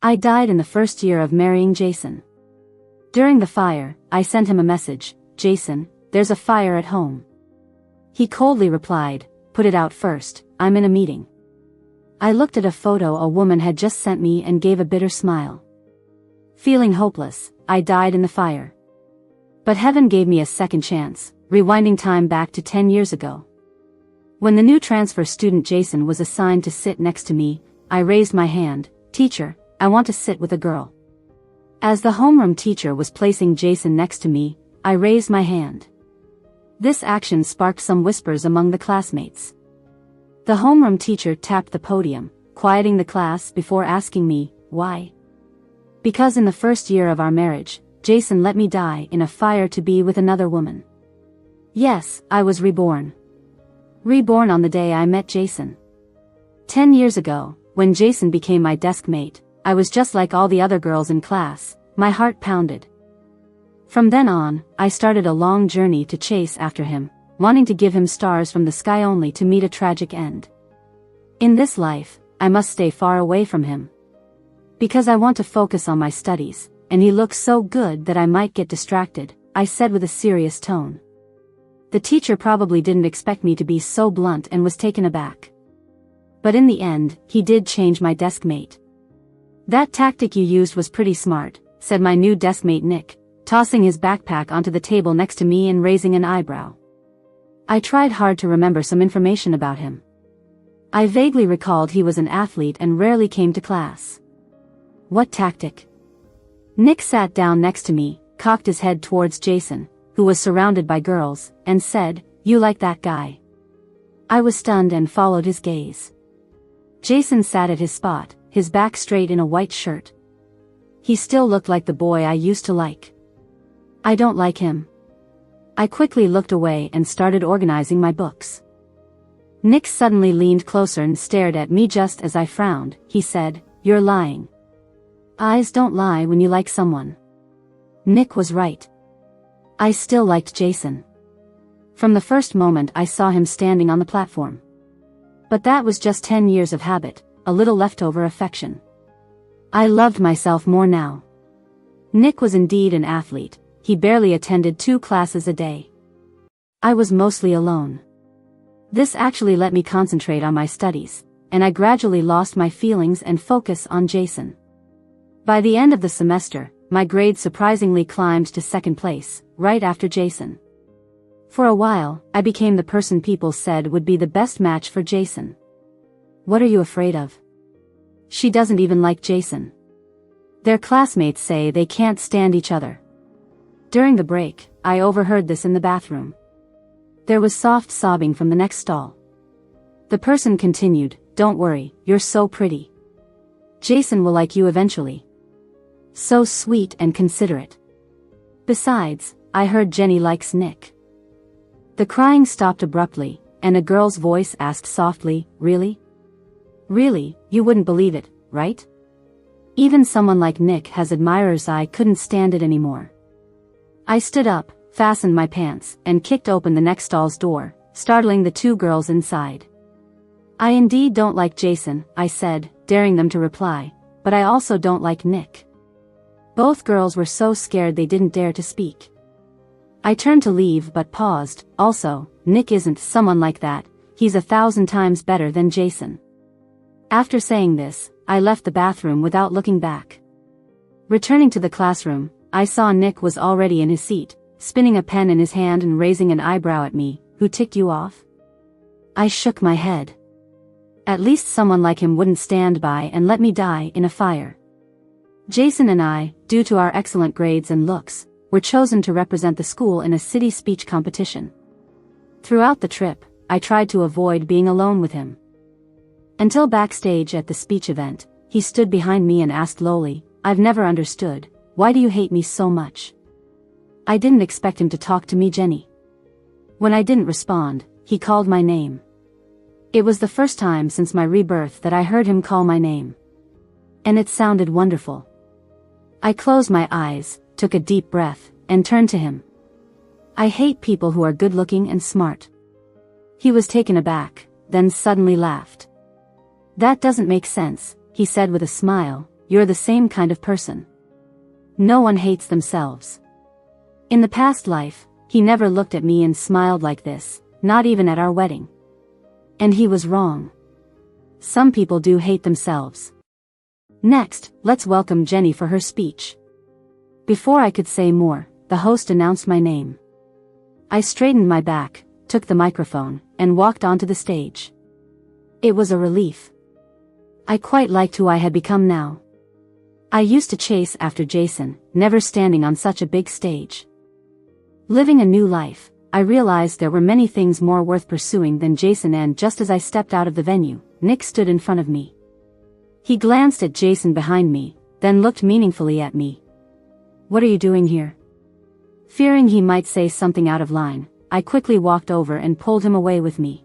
I died in the first year of marrying Jason. During the fire, I sent him a message, "Jason, there's a fire at home." He coldly replied, "Put it out first, I'm in a meeting." I looked at a photo a woman had just sent me and gave a bitter smile. Feeling hopeless, I died in the fire. But heaven gave me a second chance, rewinding time back to 10 years ago. When the new transfer student Jason was assigned to sit next to me, I raised my hand, "Teacher, I want to sit with a girl." As the homeroom teacher was placing Jason next to me, I raised my hand. This action sparked some whispers among the classmates. The homeroom teacher tapped the podium, quieting the class before asking me, "Why?" "Because in the first year of our marriage, Jason let me die in a fire to be with another woman." Yes, I was reborn. Reborn on the day I met Jason. 10 years ago, when Jason became my desk mate, I was just like all the other girls in class, my heart pounded. From then on, I started a long journey to chase after him, wanting to give him stars from the sky only to meet a tragic end. In this life, I must stay far away from him. Because I want to focus on my studies, and he looks so good that I might get distracted, I said with a serious tone. The teacher probably didn't expect me to be so blunt and was taken aback. But in the end, he did change my desk mate. "That tactic you used was pretty smart," said my new desk mate Nick, tossing his backpack onto the table next to me and raising an eyebrow. I tried hard to remember some information about him. I vaguely recalled he was an athlete and rarely came to class. "What tactic?" Nick sat down next to me, cocked his head towards Jason, who was surrounded by girls, and said, "You like that guy?" I was stunned and followed his gaze. Jason sat at his spot, his back straight in a white shirt. He still looked like the boy I used to like. "I don't like him." I quickly looked away and started organizing my books. Nick suddenly leaned closer and stared at me just as I frowned. He said, "You're lying. Eyes don't lie when you like someone." Nick was right. I still liked Jason. From the first moment I saw him standing on the platform. But that was just 10 years of habit, a little leftover affection. I loved myself more now. Nick was indeed an athlete. He barely attended 2 classes a day. I was mostly alone. This actually let me concentrate on my studies, and I gradually lost my feelings and focus on Jason. By the end of the semester, my grades surprisingly climbed to second place, right after Jason. For a while, I became the person people said would be the best match for Jason. "What are you afraid of? She doesn't even like Jason. Their classmates say they can't stand each other." During the break, I overheard this in the bathroom. There was soft sobbing from the next stall. The person continued, "Don't worry, you're so pretty. Jason will like you eventually. So sweet and considerate. Besides, I heard Jenny likes Nick." The crying stopped abruptly, and a girl's voice asked softly, "Really? Really, you wouldn't believe it, right? Even someone like Nick has admirers." I couldn't stand it anymore. I stood up, fastened my pants, and kicked open the next stall's door, startling the 2 girls inside. "I indeed don't like Jason," I said, daring them to reply, "but I also don't like Nick." Both girls were so scared they didn't dare to speak. I turned to leave but paused. "Also, Nick isn't someone like that, he's 1,000 times better than Jason." After saying this, I left the bathroom without looking back. Returning to the classroom, I saw Nick was already in his seat, spinning a pen in his hand and raising an eyebrow at me. "Who ticked you off?" I shook my head. At least someone like him wouldn't stand by and let me die in a fire. Jason and I, due to our excellent grades and looks, were chosen to represent the school in a city speech competition. Throughout the trip, I tried to avoid being alone with him. Until backstage at the speech event, he stood behind me and asked lowly, "I've never understood, why do you hate me so much?" I didn't expect him to talk to me, Jenny. When I didn't respond, he called my name. It was the first time since my rebirth that I heard him call my name. And it sounded wonderful. I closed my eyes, took a deep breath, and turned to him. "I hate people who are good-looking and smart." He was taken aback, then suddenly laughed. "That doesn't make sense," he said with a smile. you're the same kind of person. No one hates themselves. In the past life, he never looked at me and smiled like this, not even at our wedding. And he was wrong. Some people do hate themselves. Next, let's welcome Jenny for her speech. Before I could say more, the host announced my name. I straightened my back, took the microphone, and walked onto the stage. It was a relief. I quite liked who I had become now. I used to chase after Jason, never standing on such a big stage. Living a new life, I realized there were many things more worth pursuing than Jason, and just as I stepped out of the venue, Nick stood in front of me. He glanced at Jason behind me, then looked meaningfully at me. "What are you doing here?" Fearing he might say something out of line, I quickly walked over and pulled him away with me.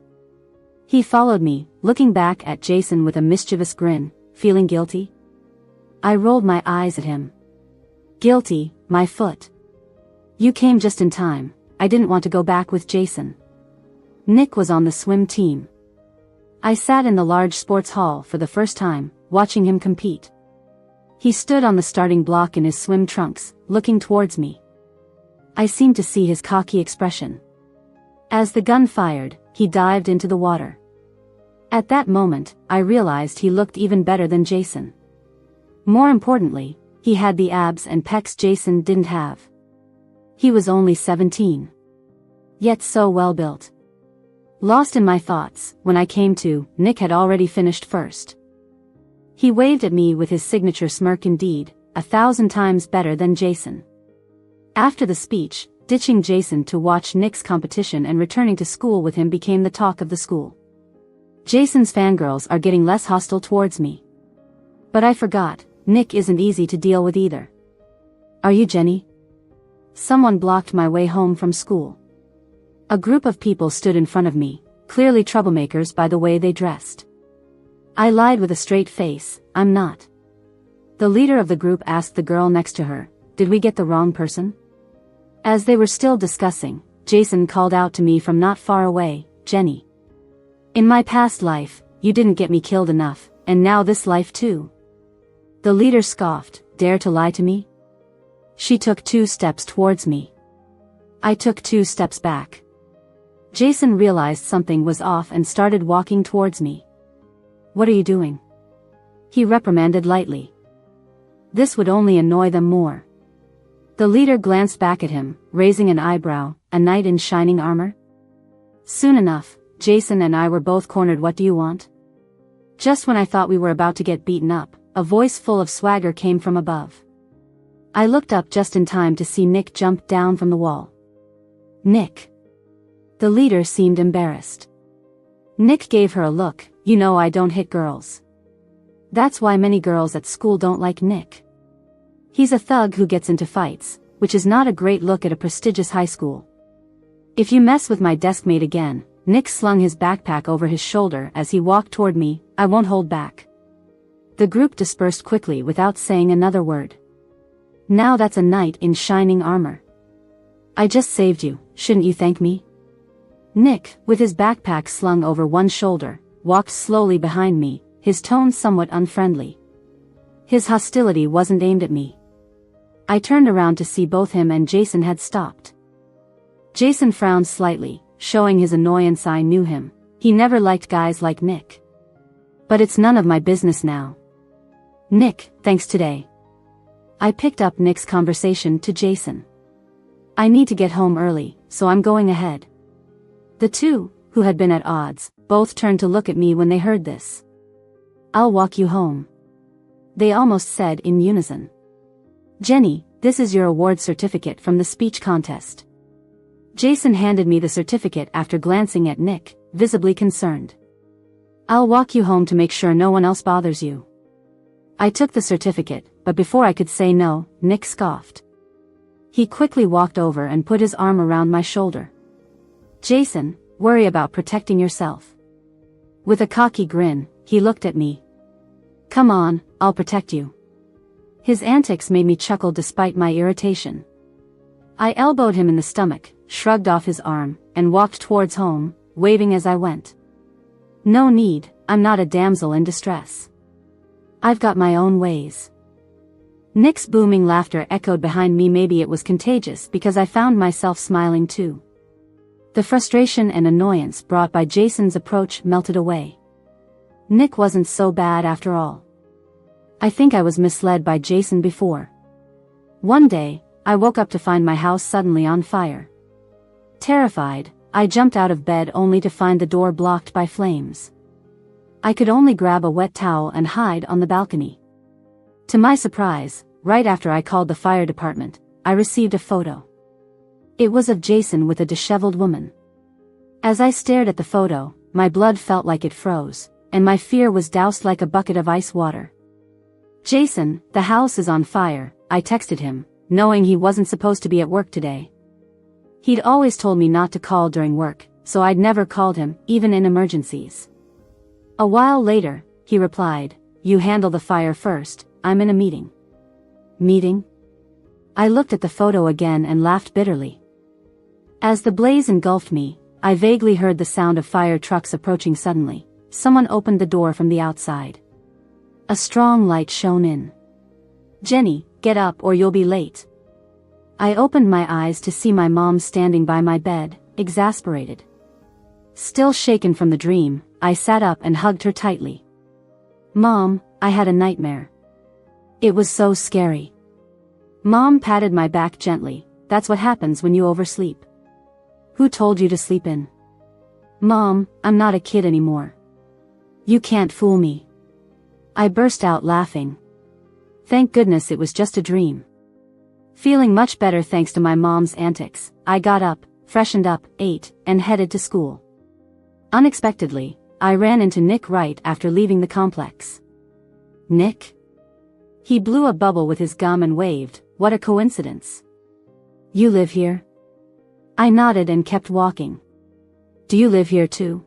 He followed me, looking back at Jason with a mischievous grin. "Feeling guilty?" I rolled my eyes at him. "Guilty, my foot. You came just in time. I didn't want to go back with Jason." Nick was on the swim team. I sat in the large sports hall for the first time, watching him compete. He stood on the starting block in his swim trunks, looking towards me. I seemed to see his cocky expression. As the gun fired, he dived into the water. At that moment, I realized he looked even better than Jason. More importantly, he had the abs and pecs Jason didn't have. He was only 17. Yet so well built. Lost in my thoughts, when I came to, Nick had already finished first. He waved at me with his signature smirk. Indeed, 1,000 times better than Jason. After the speech, ditching Jason to watch Nick's competition and returning to school with him became the talk of the school. Jason's fangirls are getting less hostile towards me. But I forgot, Nick isn't easy to deal with either. "Are you Jenny?" Someone blocked my way home from school. A group of people stood in front of me, clearly troublemakers by the way they dressed. I lied with a straight face, "I'm not." The leader of the group asked the girl next to her, "Did we get the wrong person?" As they were still discussing, Jason called out to me from not far away, "Jenny. In my past life, you didn't get me killed enough, and now this life too." The leader scoffed, "Dare to lie to me?" She took 2 steps towards me. I took 2 steps back. Jason realized something was off and started walking towards me. "What are you doing?" He reprimanded lightly. This would only annoy them more. The leader glanced back at him, raising an eyebrow. "A knight in shining armor?" Soon enough, Jason and I were both cornered. "What do you want?" Just when I thought we were about to get beaten up, a voice full of swagger came from above. I looked up just in time to see Nick jump down from the wall. "Nick." The leader seemed embarrassed. Nick gave her a look. "You know I don't hit girls. That's why many girls at school don't like Nick. He's a thug who gets into fights, which is not a great look at a prestigious high school. If you mess with my deskmate again," Nick slung his backpack over his shoulder as he walked toward me, "I won't hold back." The group dispersed quickly without saying another word. Now that's a knight in shining armor. "I just saved you, shouldn't you thank me?" Nick, with his backpack slung over one shoulder, walked slowly behind me, his tone somewhat unfriendly. His hostility wasn't aimed at me. I turned around to see both him and Jason had stopped. Jason frowned slightly, showing his annoyance. I knew him. He never liked guys like Nick. But it's none of my business now. "Nick, thanks today." I picked up Nick's conversation to Jason. "I need to get home early, so I'm going ahead." The two, who had been at odds, both turned to look at me when they heard this. "I'll walk you home," they almost said in unison. "Jenny, this is your award certificate from the speech contest." Jason handed me the certificate after glancing at Nick, visibly concerned. "I'll walk you home to make sure no one else bothers you." I took the certificate, but before I could say no, Nick scoffed. He quickly walked over and put his arm around my shoulder. "Jason, worry about protecting yourself." With a cocky grin, he looked at me. "Come on, I'll protect you." His antics made me chuckle despite my irritation. I elbowed him in the stomach, shrugged off his arm, and walked towards home, waving as I went. No need, I'm not a damsel in distress. I've got my own ways. Nick's booming laughter echoed behind me. Maybe it was contagious because I found myself smiling too. The frustration and annoyance brought by Jason's approach melted away. Nick wasn't so bad after all. I think I was misled by Jason before. One day, I woke up to find my house suddenly on fire. Terrified, I jumped out of bed only to find the door blocked by flames. I could only grab a wet towel and hide on the balcony. To my surprise, right after I called the fire department, I received a photo. It was of Jason with a disheveled woman. As I stared at the photo, my blood felt like it froze, and my fear was doused like a bucket of ice water. "Jason, the house is on fire," I texted him, knowing he wasn't supposed to be at work today. He'd always told me not to call during work, so I'd never called him, even in emergencies. A while later, he replied, "You handle the fire first, I'm in a meeting." Meeting? I looked at the photo again and laughed bitterly. As the blaze engulfed me, I vaguely heard the sound of fire trucks approaching. Suddenly, someone opened the door from the outside. A strong light shone in. "Jenny, get up or you'll be late." I opened my eyes to see my mom standing by my bed, exasperated. Still shaken from the dream, I sat up and hugged her tightly. "Mom, I had a nightmare. It was so scary." Mom patted my back gently. "That's what happens when you oversleep." "Who told you to sleep in?" "Mom, I'm not a kid anymore. You can't fool me." I burst out laughing. Thank goodness it was just a dream. Feeling much better thanks to my mom's antics, I got up, freshened up, ate, and headed to school. Unexpectedly, I ran into Nick right after leaving the complex. "Nick?" He blew a bubble with his gum and waved. "What a coincidence. You live here?" I nodded and kept walking. "Do you live here too?"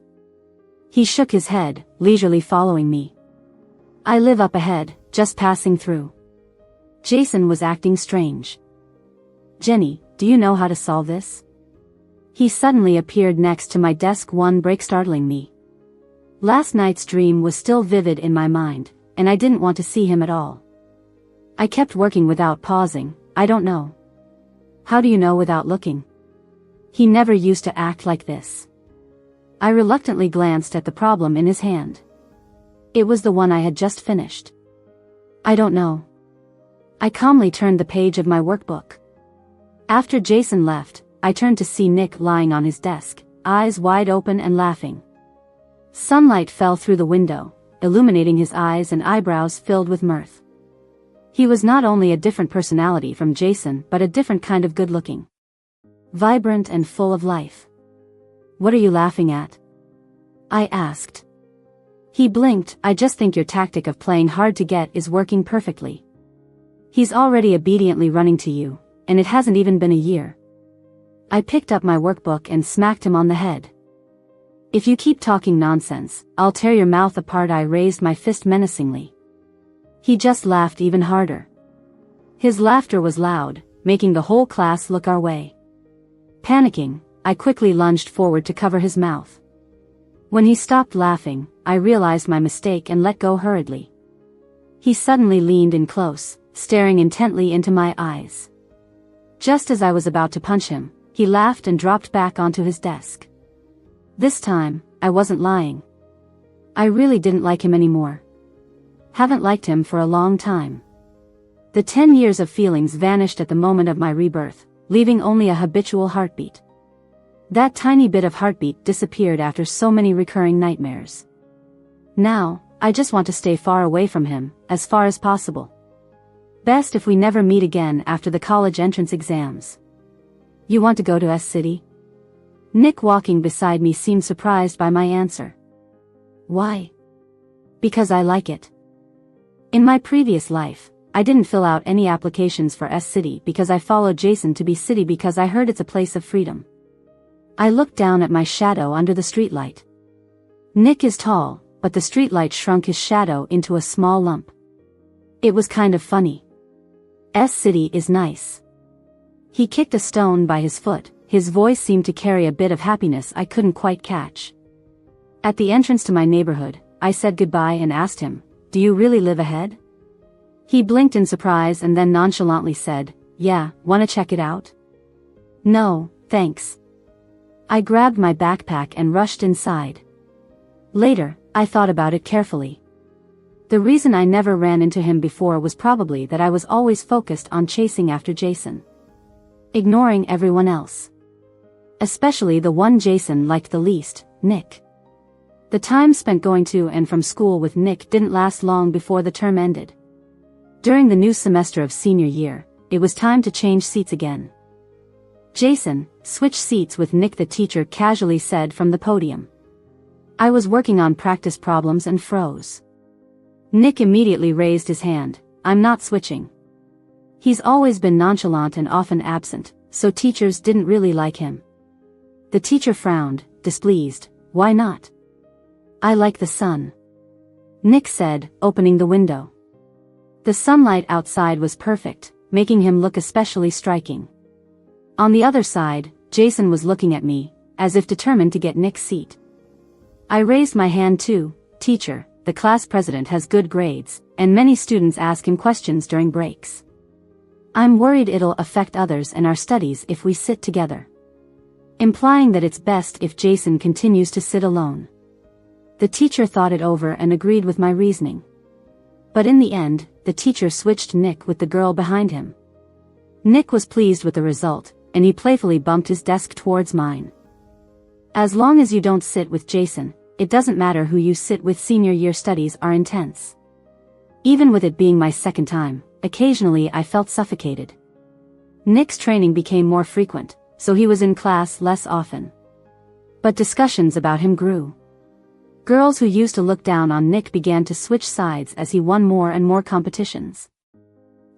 He shook his head, leisurely following me. "I live up ahead, just passing through." Jason was acting strange. "Jenny, do you know how to solve this?" He suddenly appeared next to my desk, one break startling me. Last night's dream was still vivid in my mind, and I didn't want to see him at all. I kept working without pausing. "I don't know." "How do you know without looking?" He never used to act like this. I reluctantly glanced at the problem in his hand. It was the one I had just finished. "I don't know." I calmly turned the page of my workbook. After Jason left, I turned to see Nick lying on his desk, eyes wide open and laughing. Sunlight fell through the window, illuminating his eyes and eyebrows filled with mirth. He was not only a different personality from Jason but a different kind of good-looking. Vibrant and full of life. "What are you laughing at?" I asked. He blinked. "I just think your tactic of playing hard to get is working perfectly. He's already obediently running to you, and it hasn't even been a year." I picked up my workbook and smacked him on the head. "If you keep talking nonsense, I'll tear your mouth apart." I raised my fist menacingly. He just laughed even harder. His laughter was loud, making the whole class look our way. Panicking, I quickly lunged forward to cover his mouth. When he stopped laughing, I realized my mistake and let go hurriedly. He suddenly leaned in close, staring intently into my eyes. Just as I was about to punch him, he laughed and dropped back onto his desk. This time, I wasn't lying. I really didn't like him anymore. Haven't liked him for a long time. The 10 years of feelings vanished at the moment of my rebirth, leaving only a habitual heartbeat. That tiny bit of heartbeat disappeared after so many recurring nightmares. Now, I just want to stay far away from him, as far as possible. Best if we never meet again after the college entrance exams. "You want to go to S City?" Nick, walking beside me, seemed surprised by my answer. "Why?" "Because I like it. In my previous life, I didn't fill out any applications for S City because I followed Jason to B City because I heard it's a place of freedom." I looked down at my shadow under the streetlight. Nick is tall, but the streetlight shrunk his shadow into a small lump. It was kind of funny. S City is nice. He kicked a stone by his foot. His voice seemed to carry a bit of happiness I couldn't quite catch. At the entrance to my neighborhood, I said goodbye and asked him, "Do you really live ahead?" He blinked in surprise and then nonchalantly said, "Yeah, wanna check it out?" "No, thanks." I grabbed my backpack and rushed inside. Later, I thought about it carefully. The reason I never ran into him before was probably that I was always focused on chasing after Jason, ignoring everyone else. Especially the one Jason liked the least, Nick. The time spent going to and from school with Nick didn't last long before the term ended. During the new semester of senior year, it was time to change seats again. "Jason, switch seats with Nick," the teacher casually said from the podium. I was working on practice problems and froze. Nick immediately raised his hand. "I'm not switching." He's always been nonchalant and often absent, so teachers didn't really like him. The teacher frowned, displeased. "Why not?" "I like the sun," Nick said, opening the window. The sunlight outside was perfect, making him look especially striking. On the other side, Jason was looking at me, as if determined to get Nick's seat. I raised my hand too. "Teacher, the class president has good grades, and many students ask him questions during breaks. I'm worried it'll affect others and our studies if we sit together." Implying that it's best if Jason continues to sit alone. The teacher thought it over and agreed with my reasoning. But in the end, the teacher switched Nick with the girl behind him. Nick was pleased with the result, and he playfully bumped his desk towards mine. "As long as you don't sit with Jason, it doesn't matter who you sit with. Senior year studies are intense." Even with it being my second time, occasionally I felt suffocated. Nick's training became more frequent, so he was in class less often. But discussions about him grew. Girls who used to look down on Nick began to switch sides as he won more and more competitions.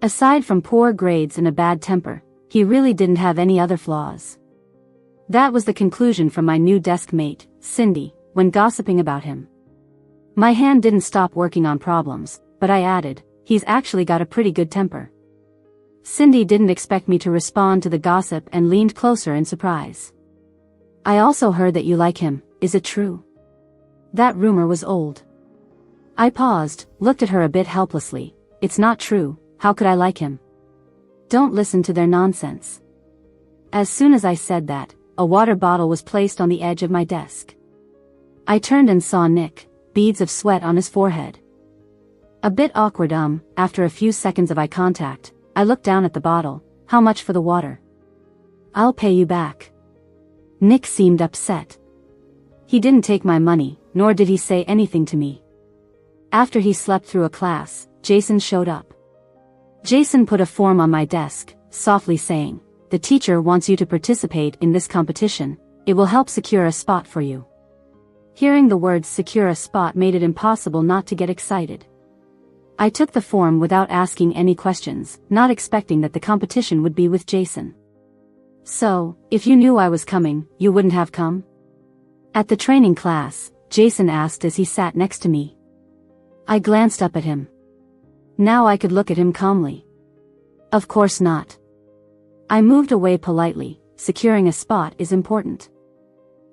Aside from poor grades and a bad temper, he really didn't have any other flaws. That was the conclusion from my new desk mate, Cindy, when gossiping about him. My hand didn't stop working on problems, but I added, "He's actually got a pretty good temper." Cindy didn't expect me to respond to the gossip and leaned closer in surprise. "I also heard that you like him, is it true?" That rumor was old. I paused, looked at her a bit helplessly. "It's not true, how could I like him?" "Don't listen to their nonsense." As soon as I said that, a water bottle was placed on the edge of my desk. I turned and saw Nick, beads of sweat on his forehead. A bit awkward. After a few seconds of eye contact, I looked down at the bottle. "How much for the water?" "I'll pay you back." Nick seemed upset. He didn't take my money, nor did he say anything to me. After he slept through a class, Jason showed up. Jason put a form on my desk, softly saying, "The teacher wants you to participate in this competition. It will help secure a spot for you." Hearing the words "secure a spot" made it impossible not to get excited. I took the form without asking any questions, not expecting that the competition would be with Jason. "So, if you knew I was coming, you wouldn't have come?" At the training class, Jason asked as he sat next to me. I glanced up at him. Now I could look at him calmly. "Of course not." I moved away politely. "Securing a spot is important.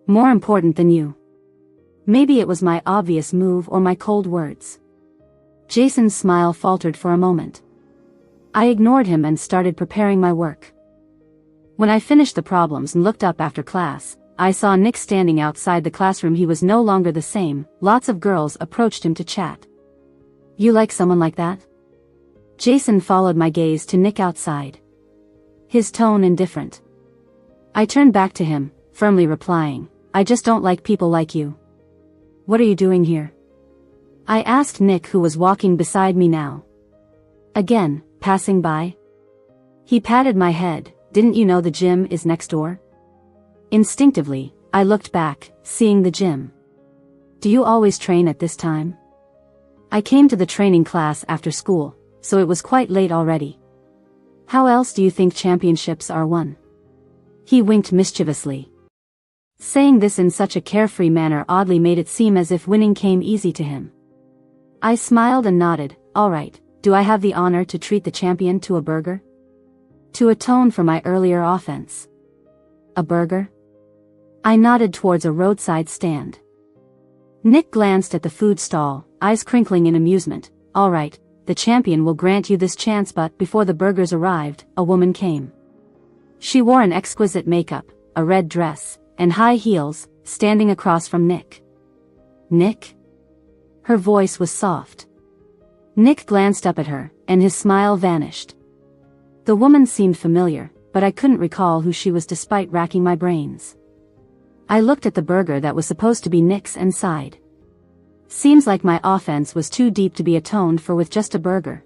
More important than you." Maybe it was my obvious move or my cold words. Jason's smile faltered for a moment. I ignored him and started preparing my work. When I finished the problems and looked up after class, I saw Nick standing outside the classroom. He was no longer the same. Lots of girls approached him to chat. "You like someone like that?" Jason followed my gaze to Nick outside. His tone indifferent. I turned back to him, firmly replying, "I just don't like people like you." "What are you doing here?" I asked Nick, who was walking beside me now. "Again, passing by?" He patted my head. "Didn't you know the gym is next door?" Instinctively, I looked back, seeing the gym. "Do you always train at this time?" I came to the training class after school, so it was quite late already. "How else do you think championships are won?" He winked mischievously. Saying this in such a carefree manner oddly made it seem as if winning came easy to him. I smiled and nodded. "All right, do I have the honor to treat the champion to a burger?" To atone for my earlier offense. "A burger?" I nodded towards a roadside stand. Nick glanced at the food stall, eyes crinkling in amusement. "All right, the champion will grant you this chance, but before the burgers arrived, a woman came. She wore an exquisite makeup, a red dress, and high heels, standing across from Nick. Nick? Her voice was soft. Nick glanced up at her, and his smile vanished. The woman seemed familiar, but I couldn't recall who she was despite racking my brains. I looked at the burger that was supposed to be Nick's and sighed. Seems like my offense was too deep to be atoned for with just a burger.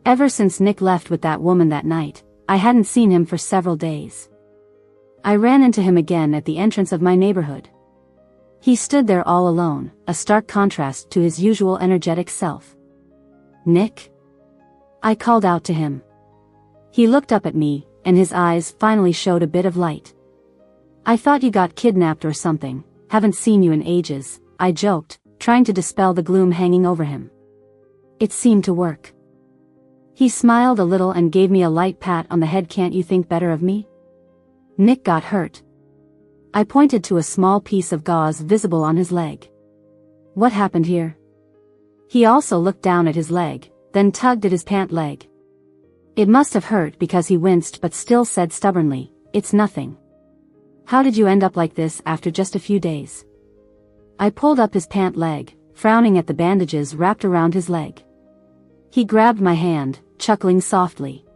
Ever since Nick left with that woman that night, I hadn't seen him for several days. I ran into him again at the entrance of my neighborhood. He stood there all alone, a stark contrast to his usual energetic self. Nick? I called out to him. He looked up at me, and his eyes finally showed a bit of light. I thought you got kidnapped or something, haven't seen you in ages, I joked, trying to dispel the gloom hanging over him. It seemed to work. He smiled a little and gave me a light pat on the head. Can't you think better of me? Nick got hurt. I pointed to a small piece of gauze visible on his leg. What happened here? He also looked down at his leg, then tugged at his pant leg. It must have hurt because he winced but still said stubbornly, "It's nothing." How did you end up like this after just a few days? I pulled up his pant leg, frowning at the bandages wrapped around his leg. He grabbed my hand, chuckling softly.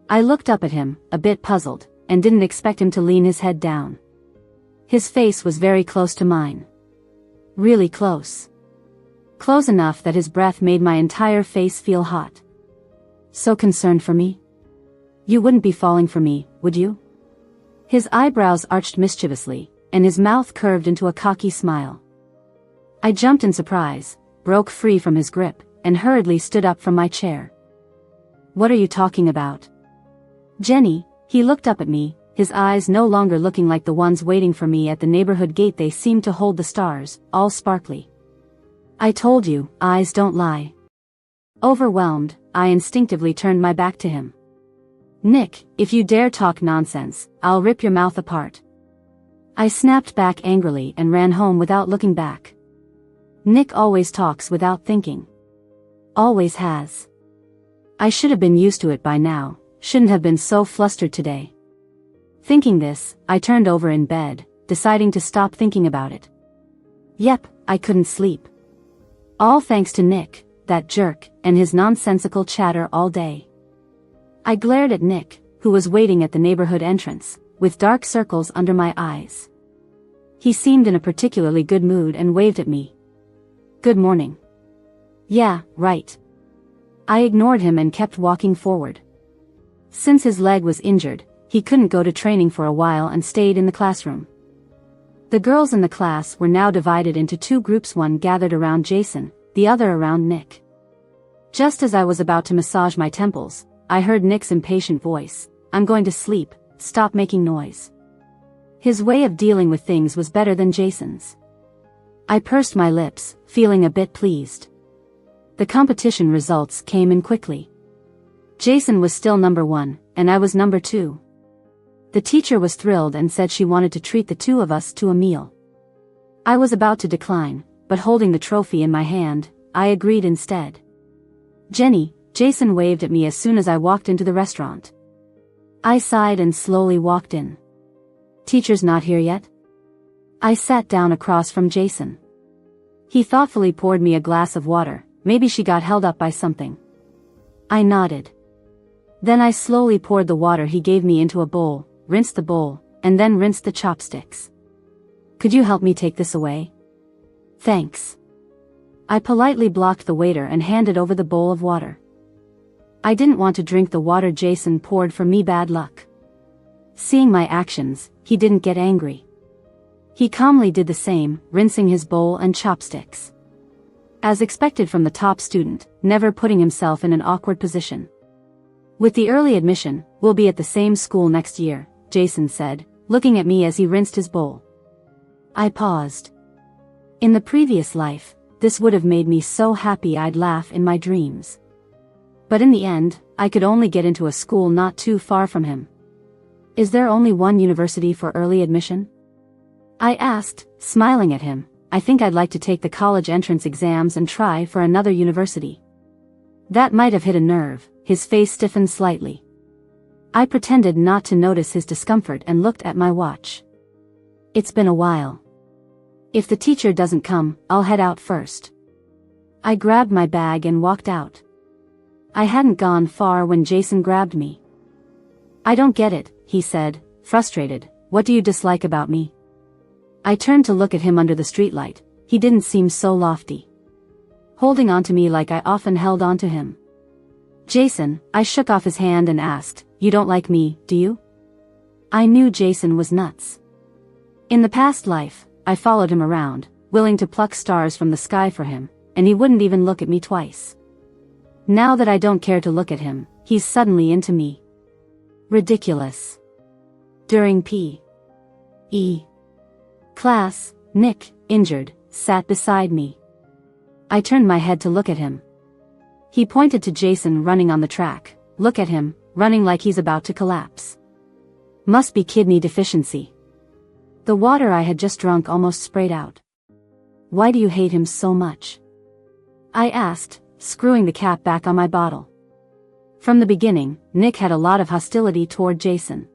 I looked up at him, a bit puzzled, and didn't expect him to lean his head down. His face was very close to mine. Really close. Close enough that his breath made my entire face feel hot. So concerned for me? You wouldn't be falling for me, would you? His eyebrows arched mischievously, and his mouth curved into a cocky smile. I jumped in surprise, broke free from his grip, and hurriedly stood up from my chair. What are you talking about? Jenny, he looked up at me, his eyes no longer looking like the ones waiting for me at the neighborhood gate. They seemed to hold the stars, all sparkly. I told you, eyes don't lie. Overwhelmed, I instinctively turned my back to him. Nick, if you dare talk nonsense, I'll rip your mouth apart. I snapped back angrily and ran home without looking back. Nick always talks without thinking. Always has. I should have been used to it by now, shouldn't have been so flustered today. Thinking this, I turned over in bed, deciding to stop thinking about it. Yep, I couldn't sleep. All thanks to Nick, that jerk, and his nonsensical chatter all day. I glared at Nick, who was waiting at the neighborhood entrance, with dark circles under my eyes. He seemed in a particularly good mood and waved at me. Good morning. Yeah, right. I ignored him and kept walking forward. Since his leg was injured, he couldn't go to training for a while and stayed in the classroom. The girls in the class were now divided into two groups, one gathered around Jason, the other around Nick. Just as I was about to massage my temples, I heard Nick's impatient voice, "I'm going to sleep, stop making noise." His way of dealing with things was better than Jason's. I pursed my lips, feeling a bit pleased. The competition results came in quickly. Jason was still number 1, and I was number 2. The teacher was thrilled and said she wanted to treat the two of us to a meal. I was about to decline, but holding the trophy in my hand, I agreed instead. Jenny, Jason waved at me as soon as I walked into the restaurant. I sighed and slowly walked in. Teacher's not here yet? I sat down across from Jason. He thoughtfully poured me a glass of water. Maybe she got held up by something. I nodded. Then I slowly poured the water he gave me into a bowl, rinsed the bowl, and then rinsed the chopsticks. Could you help me take this away? Thanks. I politely blocked the waiter and handed over the bowl of water. I didn't want to drink the water Jason poured for me. Bad luck. Seeing my actions, he didn't get angry. He calmly did the same, rinsing his bowl and chopsticks. As expected from the top student, never putting himself in an awkward position. With the early admission, we'll be at the same school next year, Jason said, looking at me as he rinsed his bowl. I paused. In the previous life, this would have made me so happy I'd laugh in my dreams. But in the end, I could only get into a school not too far from him. Is there only one university for early admission? I asked, smiling at him. I think I'd like to take the college entrance exams and try for another university. That might have hit a nerve. His face stiffened slightly. I pretended not to notice his discomfort and looked at my watch. It's been a while. If the teacher doesn't come, I'll head out first. I grabbed my bag and walked out. I hadn't gone far when Jason grabbed me. I don't get it, he said, frustrated. What do you dislike about me? I turned to look at him under the streetlight. He didn't seem so lofty, holding on to me like I often held on to him. Jason, I shook off his hand and asked, you don't like me, do you? I knew Jason was nuts. In the past life, I followed him around, willing to pluck stars from the sky for him, and he wouldn't even look at me twice. Now that I don't care to look at him, he's suddenly into me. Ridiculous. During P.E. class, Nick, injured, sat beside me. I turned my head to look at him. He pointed to Jason running on the track. Look at him, running like he's about to collapse. Must be kidney deficiency. The water I had just drunk almost sprayed out. Why do you hate him so much? I asked, screwing the cap back on my bottle. From the beginning, Nick had a lot of hostility toward Jason.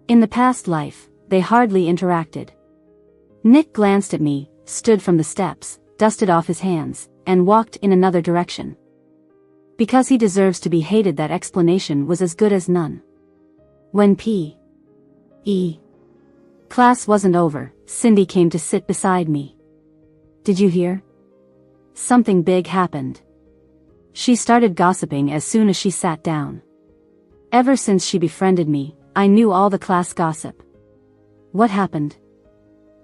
In the past life, they hardly interacted. Nick glanced at me, stood from the steps, dusted off his hands, and walked in another direction. Because he deserves to be hated, that explanation was as good as none. When P.E. class wasn't over, Cindy came to sit beside me. Did you hear? Something big happened. She started gossiping as soon as she sat down. Ever since she befriended me, I knew all the class gossip. What happened?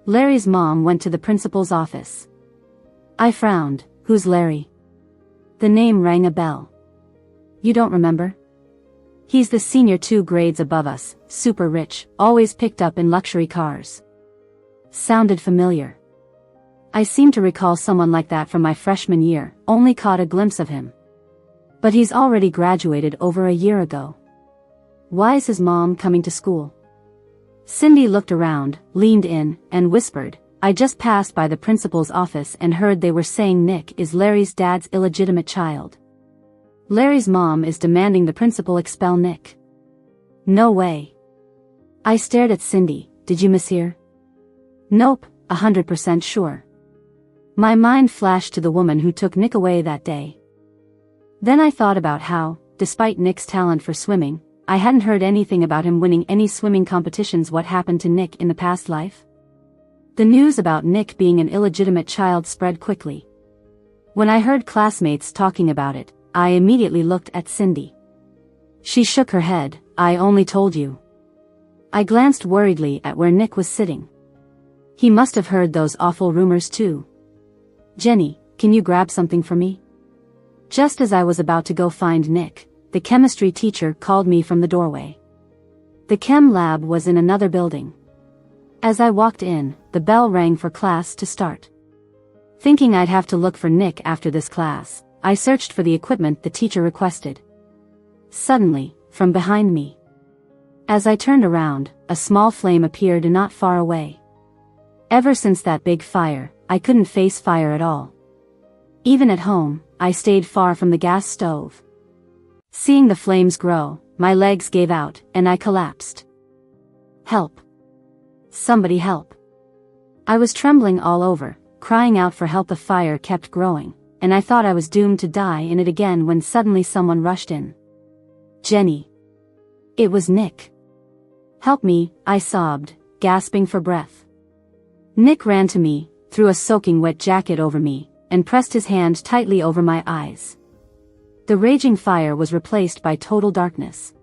Larry's mom went to the principal's office. I frowned. Who's Larry? The name rang a bell. You don't remember? He's the senior 2 grades above us, super rich, always picked up in luxury cars. Sounded familiar. I seem to recall someone like that from my freshman year, only caught a glimpse of him. But he's already graduated over a year ago. Why is his mom coming to school? Cindy looked around, leaned in, and whispered, I just passed by the principal's office and heard they were saying Nick is Larry's dad's illegitimate child. Larry's mom is demanding the principal expel Nick. No way. I stared at Cindy. Did you mishear? Nope, 100% sure. My mind flashed to the woman who took Nick away that day. Then I thought about how, despite Nick's talent for swimming, I hadn't heard anything about him winning any swimming competitions. What happened to Nick in the past life? The news about Nick being an illegitimate child spread quickly. When I heard classmates talking about it, I immediately looked at Cindy. She shook her head. I only told you. I glanced worriedly at where Nick was sitting. He must have heard those awful rumors too. Jenny, can you grab something for me? Just as I was about to go find Nick, the chemistry teacher called me from the doorway. The chem lab was in another building. As I walked in, the bell rang for class to start. Thinking I'd have to look for Nick after this class, I searched for the equipment the teacher requested. Suddenly, from behind me, as I turned around, a small flame appeared not far away. Ever since that big fire, I couldn't face fire at all. Even at home, I stayed far from the gas stove. Seeing the flames grow, my legs gave out, and I collapsed. Help. Somebody help. I was trembling all over, crying out for help. The fire kept growing, and I thought I was doomed to die in it again when suddenly someone rushed in. Jenny. It was Nick. Help me, I sobbed, gasping for breath. Nick ran to me, threw a soaking wet jacket over me, and pressed his hand tightly over my eyes. The raging fire was replaced by total darkness.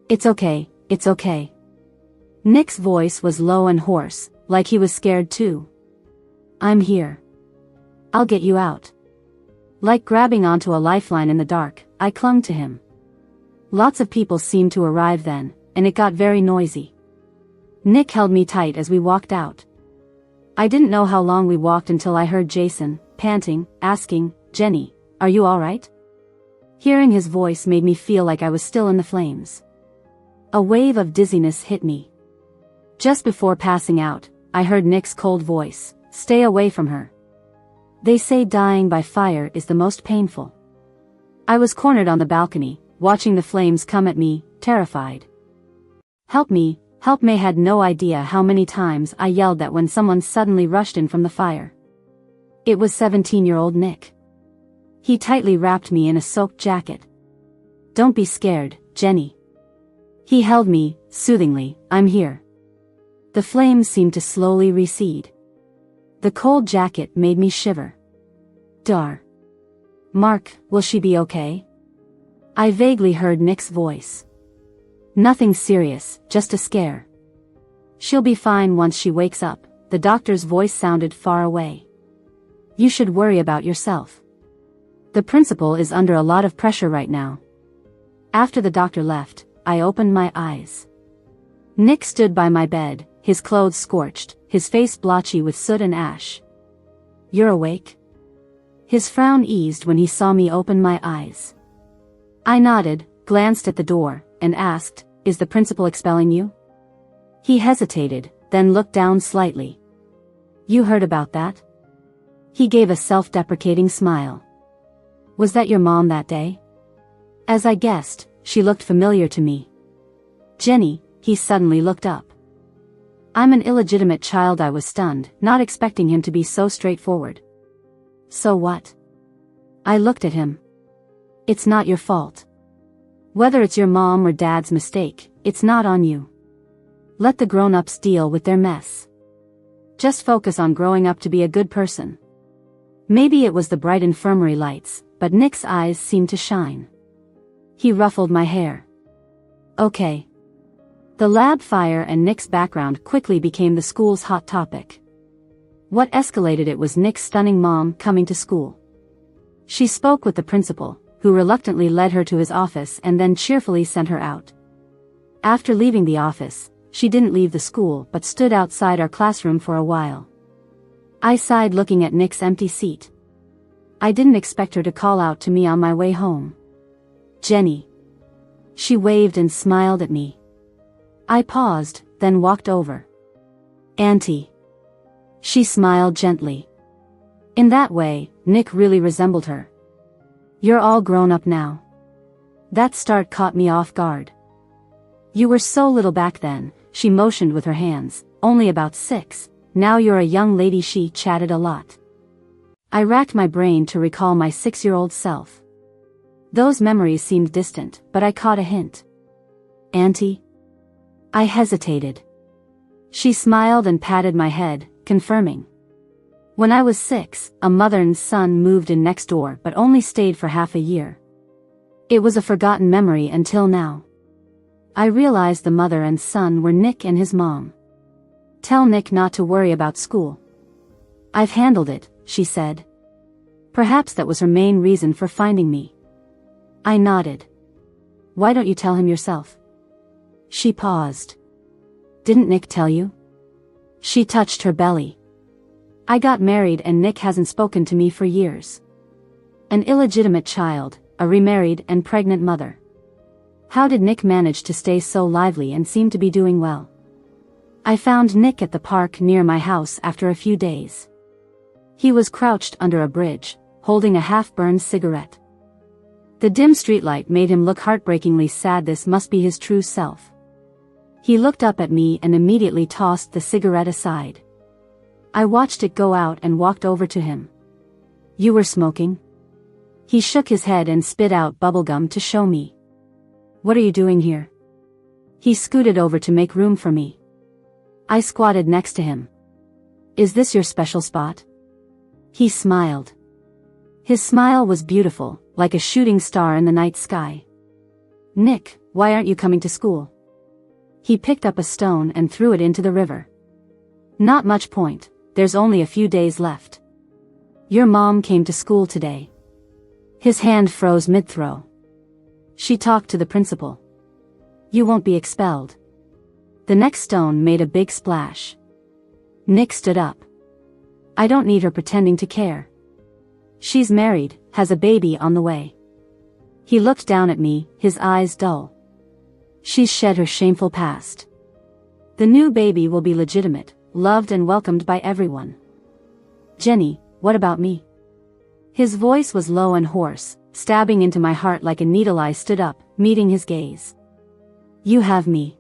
It's okay, it's okay. Nick's voice was low and hoarse, like he was scared too. I'm here. I'll get you out. Like grabbing onto a lifeline in the dark, I clung to him. Lots of people seemed to arrive then, and it got very noisy. Nick held me tight as we walked out. I didn't know how long we walked until I heard Jason, panting, asking, Jenny, are you all right? Hearing his voice made me feel like I was still in the flames. A wave of dizziness hit me. Just before passing out, I heard Nick's cold voice, stay away from her. They say dying by fire is the most painful. I was cornered on the balcony, watching the flames come at me, terrified. Help me, help me! Had no idea how many times I yelled that when someone suddenly rushed in from the fire. It was 17-year-old Nick. He tightly wrapped me in a soaked jacket. Don't be scared, Jenny. He held me, soothingly, I'm here. The flames seemed to slowly recede. The cold jacket made me shiver. Dar. Mark, will she be okay? I vaguely heard Nick's voice. Nothing serious, just a scare. She'll be fine once she wakes up, the doctor's voice sounded far away. You should worry about yourself. The principal is under a lot of pressure right now. After the doctor left, I opened my eyes. Nick stood by my bed, his clothes scorched, his face blotchy with soot and ash. You're awake? His frown eased when he saw me open my eyes. I nodded, glanced at the door, and asked, is the principal expelling you? He hesitated, then looked down slightly. You heard about that? He gave a self-deprecating smile. Was that your mom that day? As I guessed, she looked familiar to me. Jenny, he suddenly looked up. I'm an illegitimate child. I was stunned, not expecting him to be so straightforward. So what? I looked at him. It's not your fault. Whether it's your mom or dad's mistake, it's not on you. Let the grown-ups deal with their mess. Just focus on growing up to be a good person. Maybe it was the bright infirmary lights, but Nick's eyes seemed to shine. He ruffled my hair. Okay. The lab fire and Nick's background quickly became the school's hot topic. What escalated it was Nick's stunning mom coming to school. She spoke with the principal, who reluctantly led her to his office and then cheerfully sent her out. After leaving the office, she didn't leave the school but stood outside our classroom for a while. I sighed looking at Nick's empty seat. I didn't expect her to call out to me on my way home. Jenny. She waved and smiled at me. I paused, then walked over. Auntie. She smiled gently. In that way, Nick really resembled her. You're all grown up now. That start caught me off guard. You were so little back then, she motioned with her hands, only about 6, now you're a young lady. She chatted a lot. I racked my brain to recall my 6-year-old self. Those memories seemed distant, but I caught a hint. Auntie? I hesitated. She smiled and patted my head, confirming. When I was 6, a mother and son moved in next door but only stayed for half a year. It was a forgotten memory until now. I realized the mother and son were Nick and his mom. Tell Nick not to worry about school. I've handled it, she said. Perhaps that was her main reason for finding me. I nodded. Why don't you tell him yourself? She paused. Didn't Nick tell you? She touched her belly. I got married and Nick hasn't spoken to me for years. An illegitimate child, a remarried and pregnant mother. How did Nick manage to stay so lively and seem to be doing well? I found Nick at the park near my house after a few days. He was crouched under a bridge, holding a half-burned cigarette. The dim streetlight made him look heartbreakingly sad. This must be his true self. He looked up at me and immediately tossed the cigarette aside. I watched it go out and walked over to him. You were smoking? He shook his head and spit out bubblegum to show me. What are you doing here? He scooted over to make room for me. I squatted next to him. Is this your special spot? He smiled. His smile was beautiful, like a shooting star in the night sky. Nick, why aren't you coming to school? He picked up a stone and threw it into the river. Not much point, there's only a few days left. Your mom came to school today. His hand froze mid-throw. She talked to the principal. You won't be expelled. The next stone made a big splash. Nick stood up. I don't need her pretending to care. She's married, has a baby on the way. He looked down at me, his eyes dull. She's shed her shameful past. The new baby will be legitimate, loved and welcomed by everyone. Jenny, what about me? His voice was low and hoarse, stabbing into my heart like a needle. I stood up, meeting his gaze. You have me.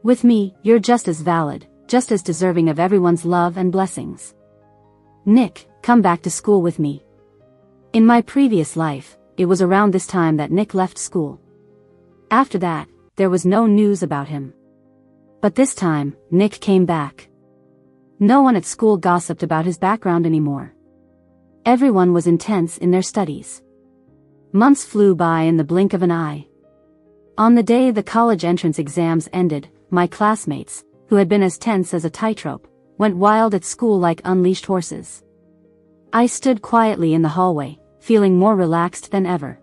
With me, you're just as valid, just as deserving of everyone's love and blessings. Nick, come back to school with me. In my previous life, it was around this time that Nick left school. After that, there was no news about him. But this time, Nick came back. No one at school gossiped about his background anymore. Everyone was intense in their studies. Months flew by in the blink of an eye. On the day the college entrance exams ended, my classmates, who had been as tense as a tightrope, went wild at school like unleashed horses. I stood quietly in the hallway, feeling more relaxed than ever.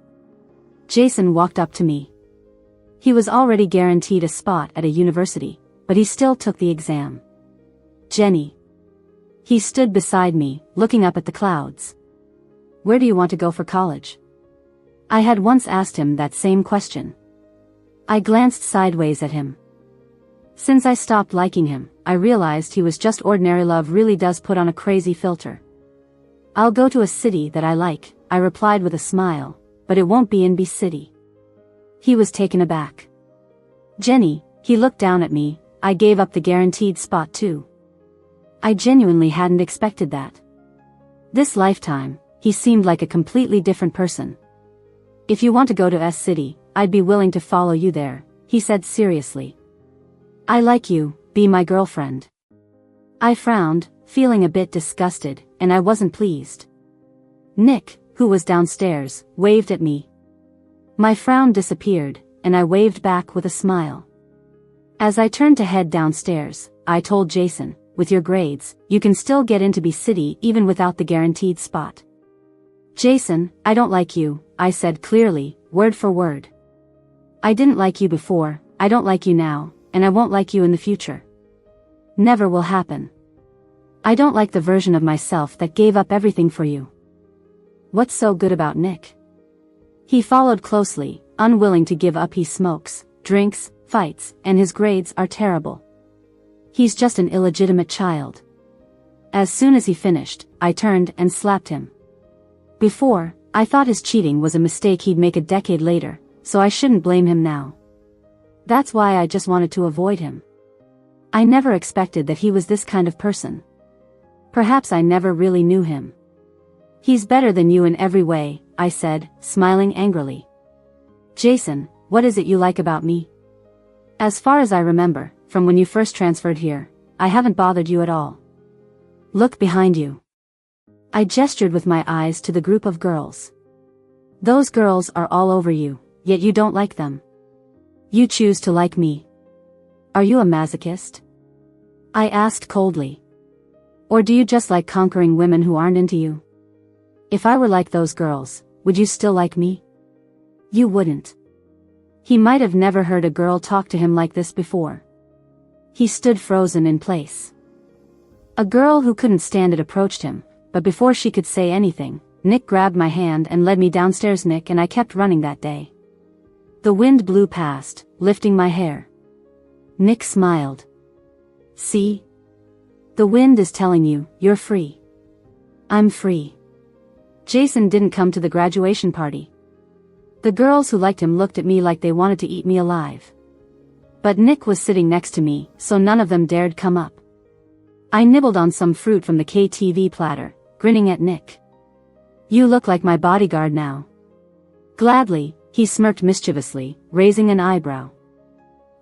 Jason walked up to me. He was already guaranteed a spot at a university, but he still took the exam. Jenny. He stood beside me, looking up at the clouds. Where do you want to go for college? I had once asked him that same question. I glanced sideways at him. Since I stopped liking him, I realized he was just ordinary. Love really does put on a crazy filter. I'll go to a city that I like, I replied with a smile, but it won't be in B City. He was taken aback. Jenny, he looked down at me. I gave up the guaranteed spot too. I genuinely hadn't expected that. This lifetime, he seemed like a completely different person. If you want to go to S City, I'd be willing to follow you there, he said seriously. I like you, be my girlfriend. I frowned, feeling a bit disgusted, and I wasn't pleased. Nick, who was downstairs, waved at me. My frown disappeared, and I waved back with a smile. As I turned to head downstairs, I told Jason, with your grades, you can still get into B City even without the guaranteed spot. Jason, I don't like you, I said clearly, word for word. I didn't like you before, I don't like you now, and I won't like you in the future. Never will happen. I don't like the version of myself that gave up everything for you. What's so good about Nick? He followed closely, unwilling to give up. He smokes, drinks, fights, and his grades are terrible. He's just an illegitimate child. As soon as he finished, I turned and slapped him. Before, I thought his cheating was a mistake he'd make a decade later, so I shouldn't blame him now. That's why I just wanted to avoid him. I never expected that he was this kind of person. Perhaps I never really knew him. He's better than you in every way, I said, smiling angrily. Jason, what is it you like about me? As far as I remember, from when you first transferred here, I haven't bothered you at all. Look behind you. I gestured with my eyes to the group of girls. Those girls are all over you, yet you don't like them. You choose to like me. Are you a masochist? I asked coldly. Or do you just like conquering women who aren't into you? If I were like those girls, would you still like me? You wouldn't. He might have never heard a girl talk to him like this before. He stood frozen in place. A girl who couldn't stand it approached him, but before she could say anything, Nick grabbed my hand and led me downstairs. Nick and I kept running that day. The wind blew past, lifting my hair. Nick smiled. See? The wind is telling you, you're free. I'm free. Jason didn't come to the graduation party. The girls who liked him looked at me like they wanted to eat me alive. But Nick was sitting next to me, so none of them dared come up. I nibbled on some fruit from the KTV platter, grinning at Nick. You look like my bodyguard now. Gladly, he smirked mischievously, raising an eyebrow.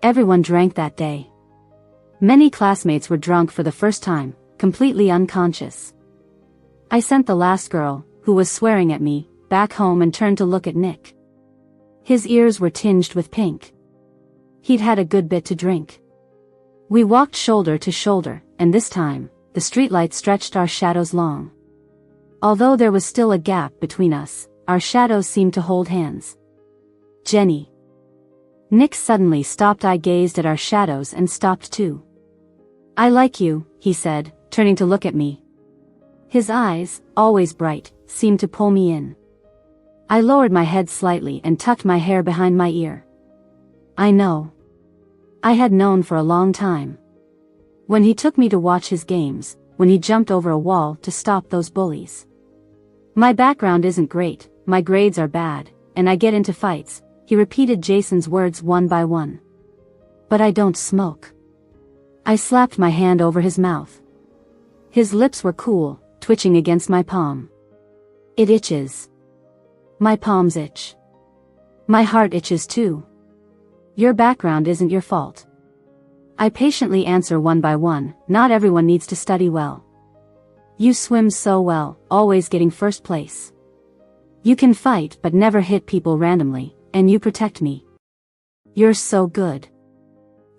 Everyone drank that day. Many classmates were drunk for the first time, completely unconscious. I sent the last girl, who was swearing at me, back home and turned to look at Nick. His ears were tinged with pink. He'd had a good bit to drink. We walked shoulder to shoulder, and this time, the streetlight stretched our shadows long. Although there was still a gap between us, our shadows seemed to hold hands. Jenny. Nick suddenly stopped. I gazed at our shadows and stopped too. I like you, he said, turning to look at me. His eyes, always bright, seemed to pull me in. I lowered my head slightly and tucked my hair behind my ear. I know. I had known for a long time. When he took me to watch his games, when he jumped over a wall to stop those bullies. My background isn't great, my grades are bad, and I get into fights. He repeated Jason's words one by one. But I don't smoke. I slapped my hand over his mouth. His lips were cool, twitching against my palm. It itches. My palms itch. My heart itches too. Your background isn't your fault. I patiently answer one by one, not everyone needs to study well. You swim so well, always getting first place. You can fight but never hit people randomly, and you protect me. You're so good.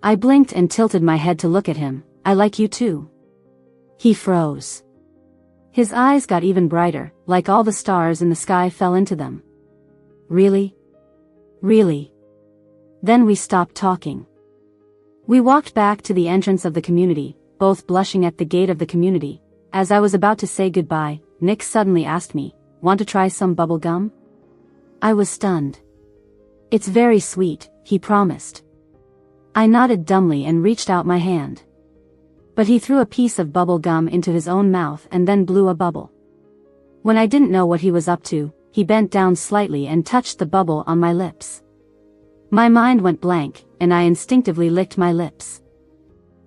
I blinked and tilted my head to look at him. I like you too. He froze. His eyes got even brighter, like all the stars in the sky fell into them. Really? Really? Then we stopped talking. We walked back to the entrance of the community, both blushing at the gate of the community. As I was about to say goodbye, Nick suddenly asked me, "Want to try some bubble gum?" I was stunned. "It's very sweet," he promised. I nodded dumbly and reached out my hand. But he threw a piece of bubble gum into his own mouth and then blew a bubble. When I didn't know what he was up to, he bent down slightly and touched the bubble on my lips. My mind went blank, and I instinctively licked my lips.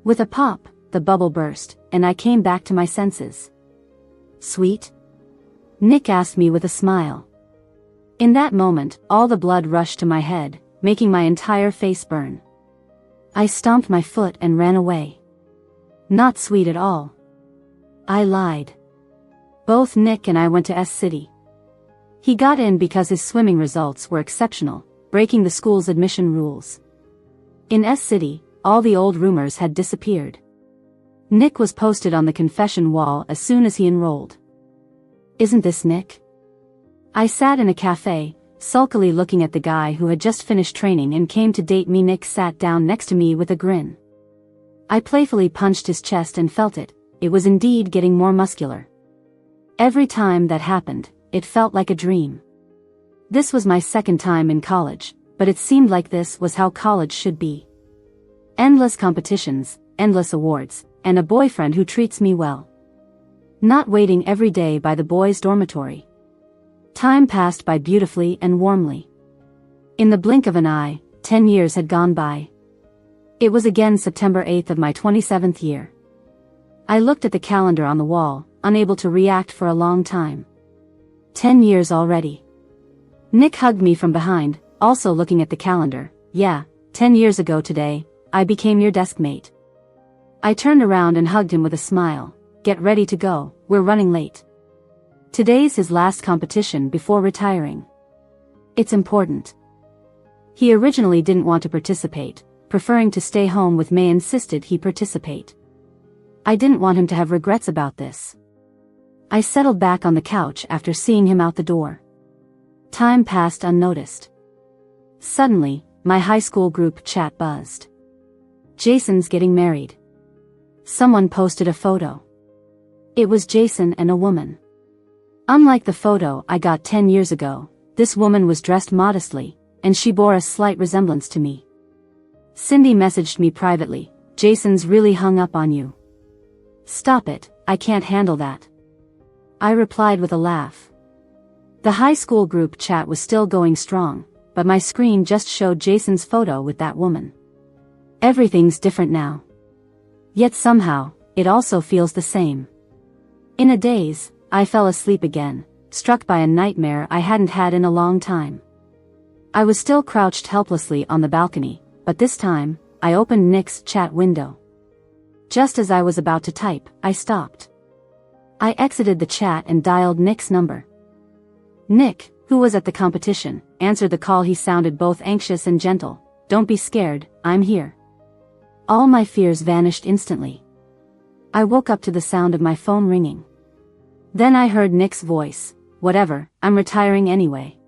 With a pop, the bubble burst, and I came back to my senses. "Sweet?" Nick asked me with a smile. In that moment, all the blood rushed to my head, making my entire face burn. I stomped my foot and ran away. Not sweet at all. I lied. Both Nick and I went to S-City. He got in because his swimming results were exceptional, breaking the school's admission rules. In S-City, all the old rumors had disappeared. Nick was posted on the confession wall as soon as he enrolled. Isn't this Nick? I sat in a cafe, sulkily looking at the guy who had just finished training and came to date me. Nick sat down next to me with a grin. I playfully punched his chest and felt it. It was indeed getting more muscular. Every time that happened, it felt like a dream. This was my second time in college, but it seemed like this was how college should be. Endless competitions, endless awards, and a boyfriend who treats me well. Not waiting every day by the boys' dormitory. Time passed by beautifully and warmly. In the blink of an eye, 10 years had gone by. It was again September 8th of my 27th year. I looked at the calendar on the wall, unable to react for a long time. 10 years already. Nick hugged me from behind, also looking at the calendar. Yeah, 10 years ago today, I became your desk mate. I turned around and hugged him with a smile. Get ready to go, we're running late. Today's his last competition before retiring. It's important. He originally didn't want to participate, preferring to stay home with May. Insisted he participate. I didn't want him to have regrets about this. I settled back on the couch after seeing him out the door. Time passed unnoticed. Suddenly, my high school group chat buzzed. Jason's getting married. Someone posted a photo. It was Jason and a woman. Unlike the photo I got 10 years ago, this woman was dressed modestly, and she bore a slight resemblance to me. Cindy messaged me privately, "Jason's really hung up on you." "Stop it, I can't handle that." I replied with a laugh. The high school group chat was still going strong, but my screen just showed Jason's photo with that woman. Everything's different now. Yet somehow, it also feels the same. In a daze, I fell asleep again, struck by a nightmare I hadn't had in a long time. I was still crouched helplessly on the balcony, but this time, I opened Nick's chat window. Just as I was about to type, I stopped. I exited the chat and dialed Nick's number. Nick, who was at the competition, answered the call. He sounded both anxious and gentle. "Don't be scared, I'm here." All my fears vanished instantly. I woke up to the sound of my phone ringing. Then I heard Nick's voice. "Whatever, I'm retiring anyway.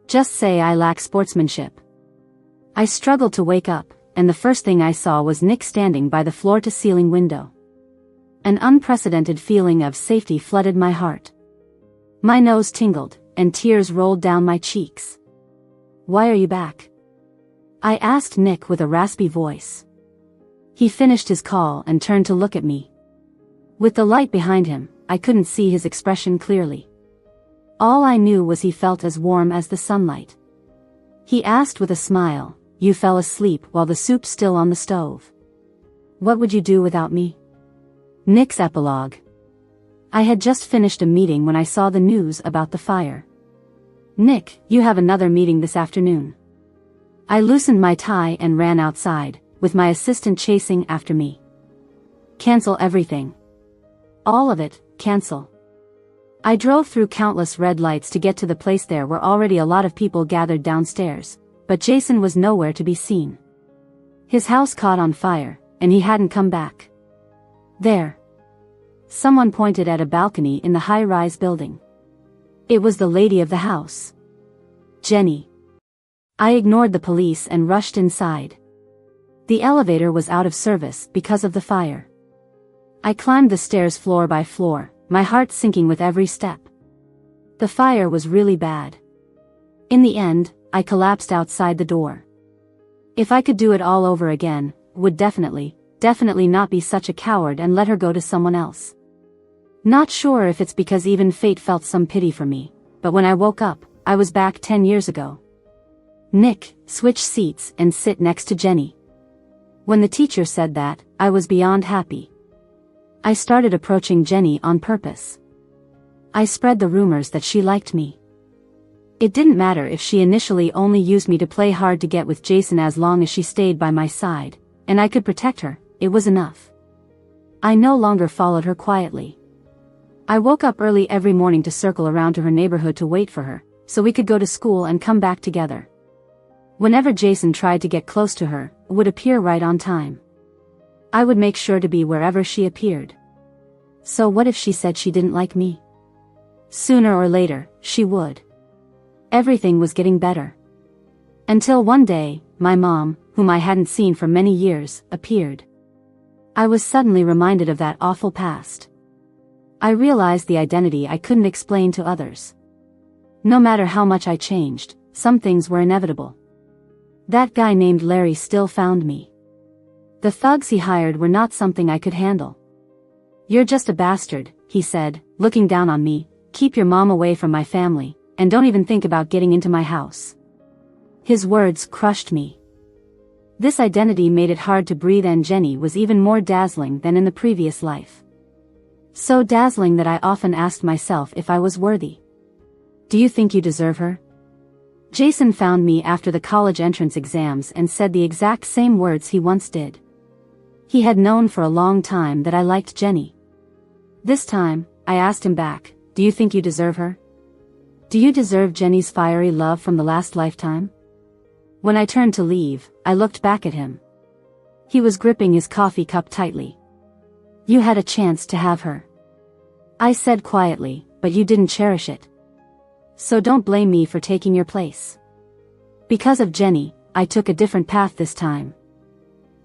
Just say I lack sportsmanship." I struggled to wake up, and the first thing I saw was Nick standing by the floor-to-ceiling window. An unprecedented feeling of safety flooded my heart. My nose tingled, and tears rolled down my cheeks. "Why are you back?" I asked Nick with a raspy voice. He finished his call and turned to look at me. With the light behind him, I couldn't see his expression clearly. All I knew was he felt as warm as the sunlight. He asked with a smile, "You fell asleep while the soup's still on the stove. What would you do without me?" Nick's epilogue. I had just finished a meeting when I saw the news about the fire. "Nick, you have another meeting this afternoon." I loosened my tie and ran outside, with my assistant chasing after me. "Cancel everything. All of it, cancel." I drove through countless red lights to get to the place. There were already a lot of people gathered downstairs, but Jason was nowhere to be seen. His house caught on fire, and he hadn't come back. There. Someone pointed at a balcony in the high-rise building. It was the lady of the house. Jenny. I ignored the police and rushed inside. The elevator was out of service because of the fire. I climbed the stairs floor by floor, my heart sinking with every step. The fire was really bad. In the end, I collapsed outside the door. If I could do it all over again, would definitely not be such a coward and let her go to someone else. Not sure if it's because even fate felt some pity for me, but when I woke up, I was back 10 years ago. "Nick, switch seats and sit next to Jenny." When the teacher said that, I was beyond happy. I started approaching Jenny on purpose. I spread the rumors that she liked me. It didn't matter if she initially only used me to play hard to get with Jason. As long as she stayed by my side, and I could protect her, it was enough. I no longer followed her quietly. I woke up early every morning to circle around to her neighborhood to wait for her, so we could go to school and come back together. Whenever Jason tried to get close to her, would appear right on time. I would make sure to be wherever she appeared. So what if she said she didn't like me? Sooner or later, she would. Everything was getting better. Until one day, my mom, whom I hadn't seen for many years, appeared. I was suddenly reminded of that awful past. I realized the identity I couldn't explain to others. No matter how much I changed, some things were inevitable. That guy named Larry still found me. The thugs he hired were not something I could handle. "You're just a bastard," he said, looking down on me. "Keep your mom away from my family, and don't even think about getting into my house." His words crushed me. This identity made it hard to breathe, and Jenny was even more dazzling than in the previous life. So dazzling that I often asked myself if I was worthy. "Do you think you deserve her?" Jason found me after the college entrance exams and said the exact same words he once did. He had known for a long time that I liked Jenny. This time, I asked him back, "Do you think you deserve her? Do you deserve Jenny's fiery love from the last lifetime?" When I turned to leave, I looked back at him. He was gripping his coffee cup tightly. "You had a chance to have her," I said quietly, "but you didn't cherish it. So don't blame me for taking your place." Because of Jenny, I took a different path this time.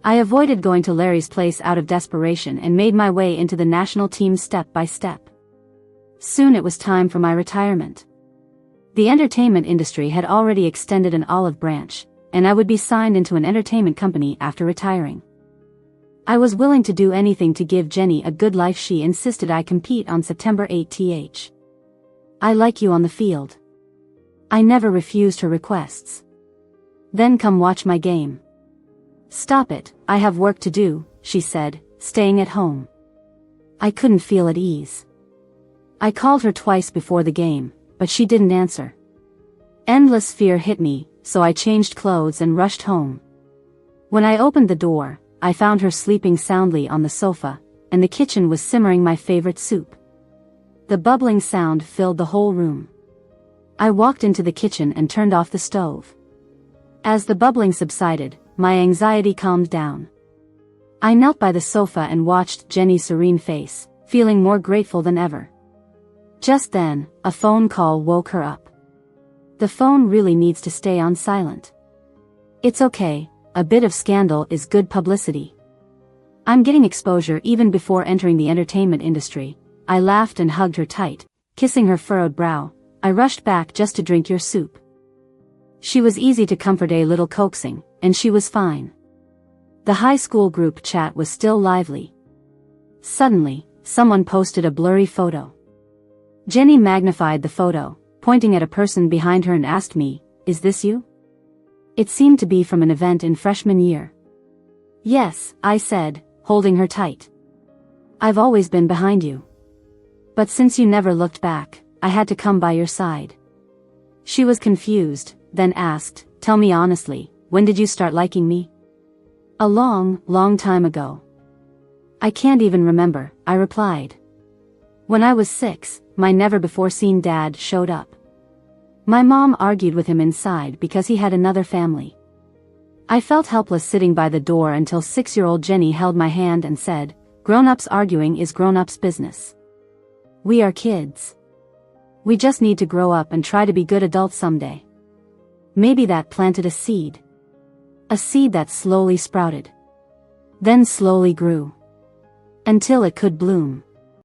I avoided going to Larry's place out of desperation and made my way into the national team step by step. Soon it was time for my retirement. The entertainment industry had already extended an olive branch, and I would be signed into an entertainment company after retiring. I was willing to do anything to give Jenny a good life. She insisted I compete on September 8th. "I like you on the field." I never refused her requests. "Then come watch my game." "Stop it, I have work to do," she said, staying at home. I couldn't feel at ease. I called her twice before the game, but she didn't answer. Endless fear hit me, so I changed clothes and rushed home. When I opened the door, I found her sleeping soundly on the sofa, and the kitchen was simmering my favorite soup. The bubbling sound filled the whole room. I walked into the kitchen and turned off the stove. As the bubbling subsided, my anxiety calmed down. I knelt by the sofa and watched Jenny's serene face, feeling more grateful than ever. Just then, a phone call woke her up. The phone really needs to stay on silent. It's okay, a bit of scandal is good publicity. I'm getting exposure even before entering the entertainment industry. I laughed and hugged her tight, kissing her furrowed brow. "I rushed back just to drink your soup." She was easy to comfort, a little coaxing, and she was fine. The high school group chat was still lively. Suddenly, someone posted a blurry photo. Jenny magnified the photo, pointing at a person behind her and asked me, "Is this you?" It seemed to be from an event in freshman year. "Yes," I said, holding her tight. "I've always been behind you. But since you never looked back, I had to come by your side." She was confused, then asked, "Tell me honestly, when did you start liking me?" "A long, long time ago." "I can't even remember," I replied. "When I was 6, my never-before-seen dad showed up. My mom argued with him inside because he had another family. I felt helpless sitting by the door until 6-year-old Jenny held my hand and said, 'Grown-ups arguing is grown-ups business. We are kids. We just need to grow up and try to be good adults someday.' Maybe that planted a seed. A seed that slowly sprouted. Then slowly grew. Until it could bloom.